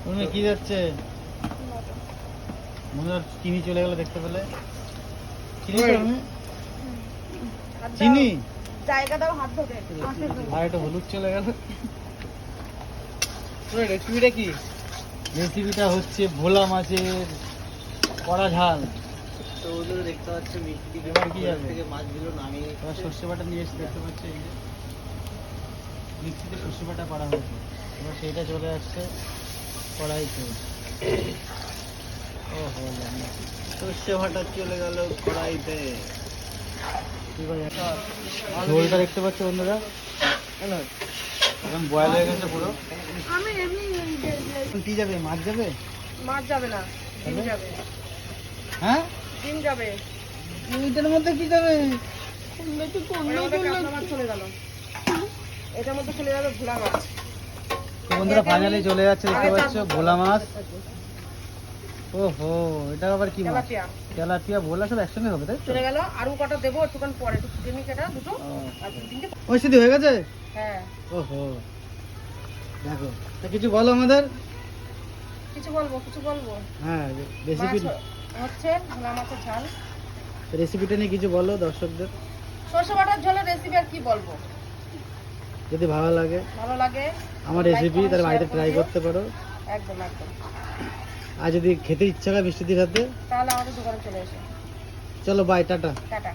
তুমি কি যাচ্ছে? মনে হয় চিনি চলে গেল দেখতে পেলে। চিনি তো আমি চিনি জায়গা দাও, হাত ধরে আর একটা হলুদ চলে গেল। রেসিপিটা কি? রেসিপিটা হচ্ছে ভোলা মাছের কড়া ঝাল। তো ওগুলো দেখতে পাচ্ছ মিষ্টি এবার কি যাবে? থেকে মাছগুলো নামিয়ে এবার সর্ষে বাটা নিয়ে এসে দেখতে পাচ্ছি এই যে মিক্সিতে সর্ষে বাটা করা হয়েছে। এবার সেইটা চলে আসছে কড়াইতে। ও হো সর্ষে বাটা চলে গেল কড়াইতে। ঝোলটা দেখতে পাচ্ছ বন্ধুরা, এখন বয়েল হয়ে গেছে পুরো। আমি এমনি কি যাবে? মাছ যাবে? মাছ যাবে না, ডিম যাবে। হ্যাঁ, ডিম যাবে। এইটার মধ্যে কি যাবে? মাছ চলে গেল, এটার মধ্যে চলে যাবে ভোলা মাছ। তো বন্ধুরা ফাইনালি চলে যাচ্ছে দেখতে পাচ্ছ ভোলা মাছ। ওহো, এটা আবার কি মাছ? তেলাপিয়া তেলাপিয়া ভোলা সব একসঙ্গে হবে তাই তো? চলে গেল। আরো কটা দেবো একটুখানি পরে, একটু ফুটে নি কেটা দুটো ও। আর তিনটে। ওই সিদ্ধি হয়ে গেছে? হ্যাঁ, ওহো, দেখো তা কিছু বলো আমাদের। কিছু বলবো হ্যাঁ, রেসিপি মাছ হচ্ছে ভোলা মাছের ঝাল। রেসিপিটা নিয়ে কিছু বলো দর্শকদের, সরষে বাটার ঝোলের রেসিপি আর কি বলবো। যদি ভালো লাগে ভালো লাগে আমার like, রেসিপি comment, তাহলে বাড়িতে share ট্রাই করে দিও। করতে পারো। একদম একদম। আর যদি খেতে ইচ্ছা হয় মিষ্টির হাতে, তাহলে আমাদের দোকানে চলে এসো। চলো বাই, টাটা। টাটা।